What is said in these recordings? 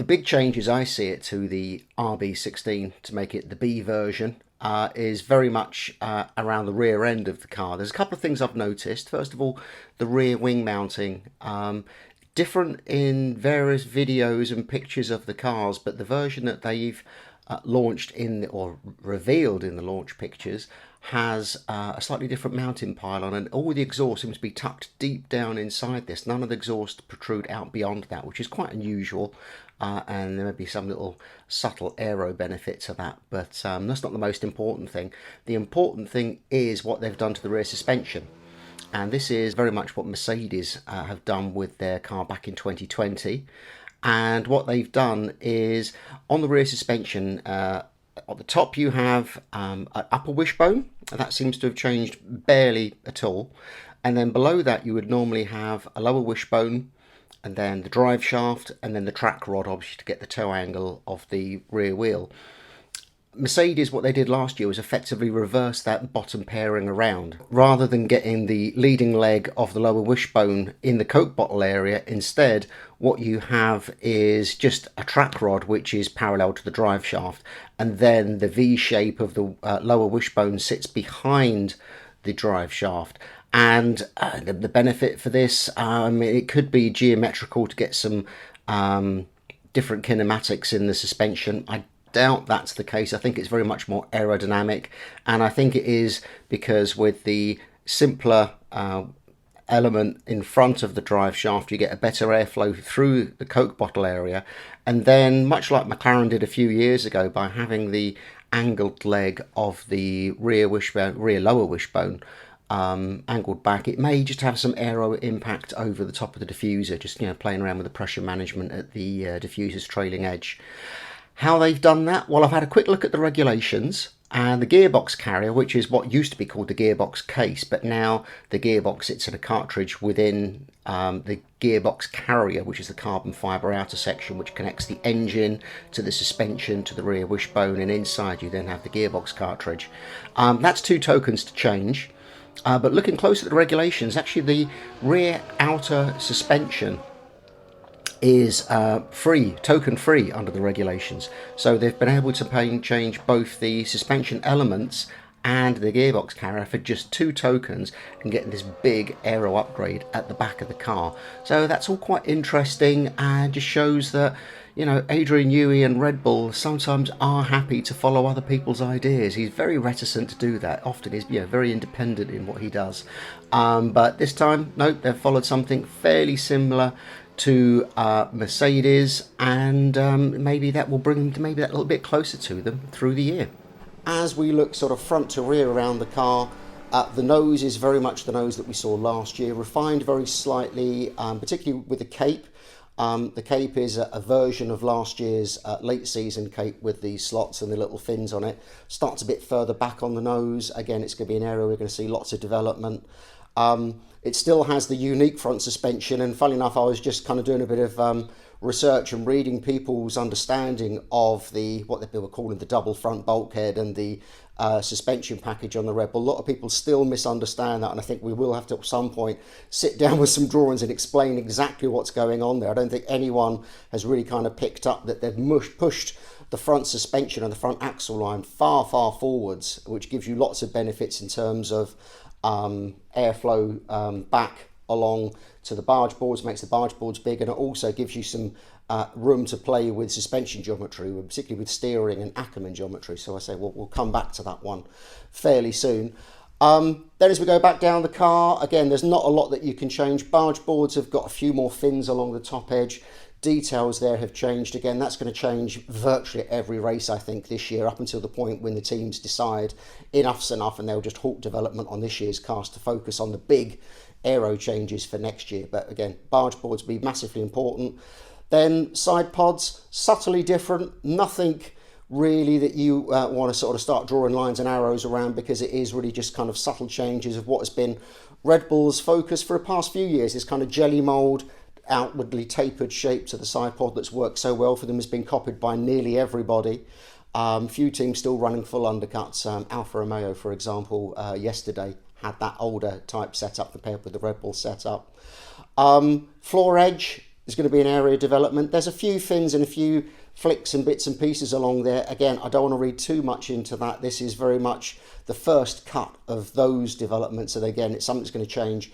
big change as I see it to the RB16 to make it the B version is very much around the rear end of the car. There's a couple of things I've noticed. First of all, the rear wing mounting. Different in various videos and pictures of the cars, but the version that they've launched in or revealed in the launch pictures has a slightly different mounting pylon, and all the exhaust seems to be tucked deep down inside this. None of the exhaust protrude out beyond that, which is quite unusual, and there may be some little subtle aero benefit to that, but that's not the most important thing. The important thing is what they've done to the rear suspension. And this is very much what Mercedes have done with their car back in 2020. And what they've done is on the rear suspension, at the top you have an upper wishbone. That seems to have changed barely at all. And then below that you would normally have a lower wishbone, and then the drive shaft, and then the track rod, obviously to get the toe angle of the rear wheel. Mercedes, what they did last year was effectively reverse that bottom pairing around. Rather than getting the leading leg of the lower wishbone in the Coke bottle area, instead what you have is just a track rod which is parallel to the drive shaft, and then the V shape of the lower wishbone sits behind the drive shaft. And the benefit for this, it could be geometrical to get some different kinematics in the suspension. I doubt that's the case. I think it's very much more aerodynamic, and I think it is because with the simpler element in front of the drive shaft you get a better airflow through the Coke bottle area, and then much like McLaren did a few years ago by having the angled leg of the rear lower wishbone angled back, it may just have some aero impact over the top of the diffuser, just playing around with the pressure management at the diffuser's trailing edge. How they've done that? Well, I've had a quick look at the regulations, and the gearbox carrier, which is what used to be called the gearbox case, but now the gearbox sits in a cartridge within the gearbox carrier, which is the carbon fibre outer section which connects the engine to the suspension to the rear wishbone, and inside you then have the gearbox cartridge. That's 2 tokens to change, but looking close at the regulations, actually the rear outer suspension is token free under the regulations. So they've been able to change both the suspension elements and the gearbox carrier for just 2 tokens and get this big aero upgrade at the back of the car. So that's all quite interesting, and just shows that Adrian Newey and Red Bull sometimes are happy to follow other people's ideas. He's very reticent to do that. Often he's very independent in what he does. But this time, no, they've followed something fairly similar to Mercedes, and maybe that will bring them maybe that little bit closer to them through the year. As we look sort of front to rear around the car, the nose is very much the nose that we saw last year, refined very slightly, particularly with the cape. The cape is a version of last year's late season cape with the slots and the little fins on it. Starts a bit further back on the nose. Again, it's going to be an area we're going to see lots of development. It still has the unique front suspension, and funnily enough, I was just kind of doing a bit of research and reading people's understanding of what they were calling the double front bulkhead and the suspension package on the Red Bull. A lot of people still misunderstand that, and I think we will have to at some point sit down with some drawings and explain exactly what's going on there. I don't think anyone has really kind of picked up that they've pushed the front suspension and the front axle line far forwards, which gives you lots of benefits in terms of airflow back along to the barge boards, makes the barge boards big, and it also gives you some room to play with suspension geometry, particularly with steering and Ackermann geometry. So I say we'll come back to that one fairly soon. Then as we go back down the car, again, there's not a lot that you can change. Barge boards have got a few more fins along the top edge. Details there have changed. Again, that's going to change virtually every race, I think, this year, up until the point when the teams decide enough's enough and they'll just halt development on this year's cars to focus on the big aero changes for next year. But again, barge boards will be massively important. Then side pods, subtly different. Nothing really that you want to sort of start drawing lines and arrows around, because it is really just kind of subtle changes of what has been Red Bull's focus for the past few years. This kind of jelly mould, outwardly tapered shape to the side pod that's worked so well for them has been copied by nearly everybody. Few teams still running full undercuts. Alfa Romeo, for example, yesterday had that older type setup compared with the Red Bull setup. Floor edge, there's going to be an area of development. There's a few things and a few flicks and bits and pieces along there. Again, I don't want to read too much into that. This is very much the first cut of those developments, and again, it's something that's going to change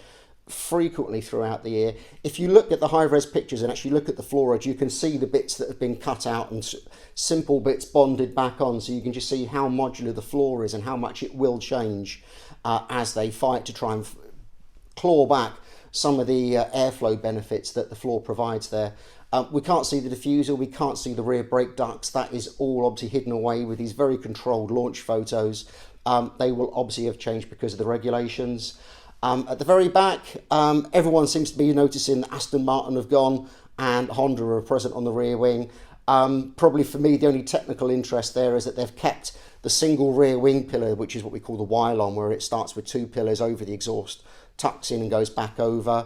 frequently throughout the year. If you look at the high-res pictures and actually look at the floor edge, you can see the bits that have been cut out and simple bits bonded back on, so you can just see how modular the floor is and how much it will change as they fight to try and claw back some of the airflow benefits that the floor provides there. We can't see the diffuser, we can't see the rear brake ducts. That is all obviously hidden away with these very controlled launch photos. They will obviously have changed because of the regulations. At the very back, everyone seems to be noticing that Aston Martin have gone and Honda are present on the rear wing. Probably for me, the only technical interest there is that they've kept the single rear wing pillar, which is what we call the Y-lon, where it starts with two pillars over the exhaust, tucks in and goes back over.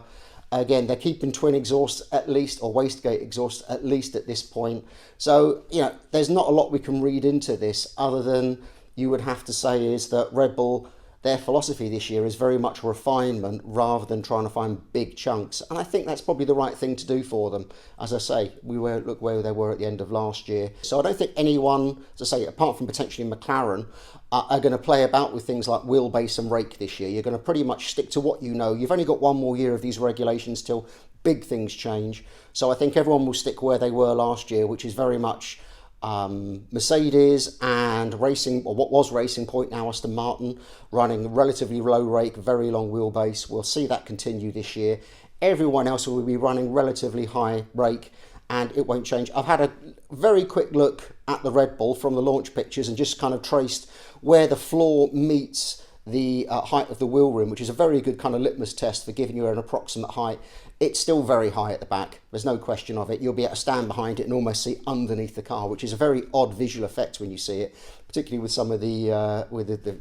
Again, they're keeping twin exhausts at least, or wastegate exhausts at least at this point. So, you know, there's not a lot we can read into this other than you would have to say is that Red Bull, their philosophy this year is very much refinement rather than trying to find big chunks. And I think that's probably the right thing to do for them. As I say, look where they were at the end of last year. So I don't think anyone, as I say, apart from potentially McLaren, are going to play about with things like wheelbase and rake this year. You're going to pretty much stick to what you know. You've only got one more year of these regulations till big things change. So I think everyone will stick where they were last year, which is very much Mercedes and Racing, or what was Racing Point, now Aston Martin, running relatively low rake, very long wheelbase. We'll see that continue this year. Everyone else will be running relatively high rake, and it won't change. I've had a very quick look at the Red Bull from the launch pictures and just kind of traced where the floor meets the height of the wheel rim, which is a very good kind of litmus test for giving you an approximate height. It's still very high at the back, there's no question of it. You'll be able to stand behind it and almost see underneath the car, which is a very odd visual effect when you see it, particularly with some of the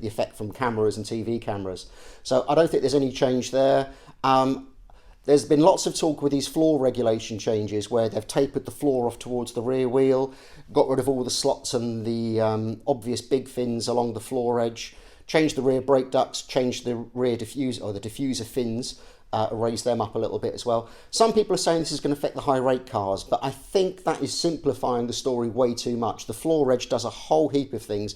effect from cameras and TV cameras. So I don't think there's any change there. There's been lots of talk with these floor regulation changes where they've tapered the floor off towards the rear wheel, got rid of all the slots and the obvious big fins along the floor edge, changed the rear brake ducts, changed the rear diffuser, or the diffuser fins, raise them up a little bit as well. Some people are saying this is going to affect the high rate cars, but I think that is simplifying the story way too much. The floor edge does a whole heap of things,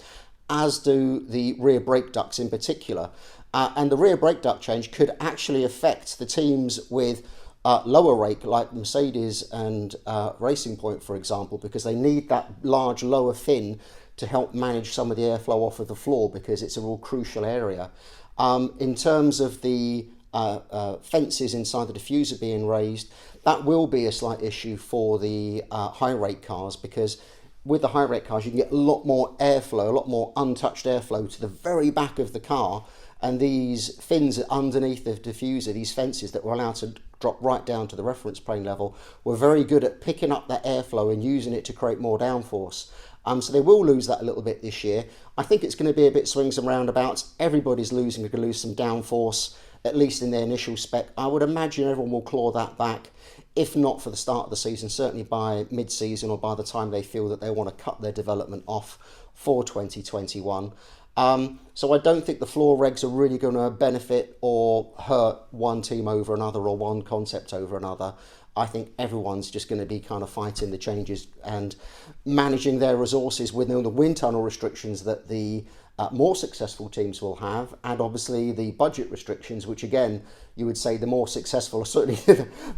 as do the rear brake ducts in particular. And the rear brake duct change could actually affect the teams with lower rake, like Mercedes and Racing Point, for example, because they need that large lower fin to help manage some of the airflow off of the floor, because it's a real crucial area. In terms of the fences inside the diffuser being raised, that will be a slight issue for the high rate cars, because with the high rate cars you can get a lot more airflow, a lot more untouched airflow to the very back of the car, and these fins underneath the diffuser, these fences that were allowed to drop right down to the reference plane level, were very good at picking up that airflow and using it to create more downforce. So they will lose that a little bit this year. I think it's going to be a bit swings and roundabouts. Everybody's losing, going to lose some downforce, at least in their initial spec. I would imagine everyone will claw that back, if not for the start of the season, certainly by mid-season or by the time they feel that they want to cut their development off for 2021. So I don't think the floor regs are really going to benefit or hurt one team over another or one concept over another. I think everyone's just going to be kind of fighting the changes and managing their resources within the wind tunnel restrictions that the more successful teams will have, and obviously the budget restrictions, which again you would say the more successful, or certainly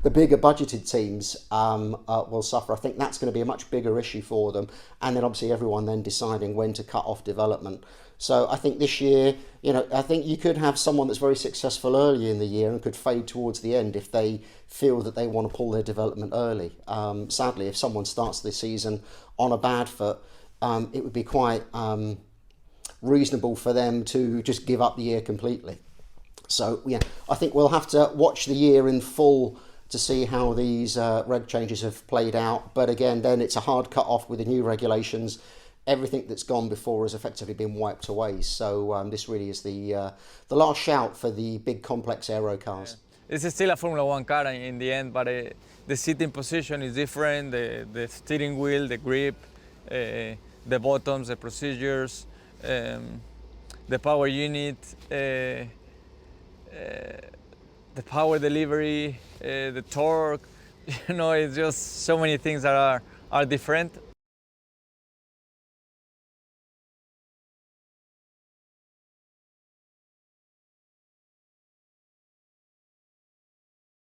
the bigger budgeted teams will suffer. I think that's going to be a much bigger issue for them, and then obviously everyone then deciding when to cut off development. So I think this year, I think you could have someone that's very successful early in the year and could fade towards the end if they feel that they want to pull their development early. Sadly, if someone starts the season on a bad foot, it would be quite reasonable for them to just give up the year completely. So yeah, I think we'll have to watch the year in full to see how these reg changes have played out. But again, then it's a hard cut off with the new regulations. Everything that's gone before has effectively been wiped away. So this really is the last shout for the big complex aero cars. It's still a Formula One car in the end, but the seating position is different. The steering wheel, the grip, the buttons, the procedures, the power unit, the power delivery, the torque, You know, it's just so many things that are different.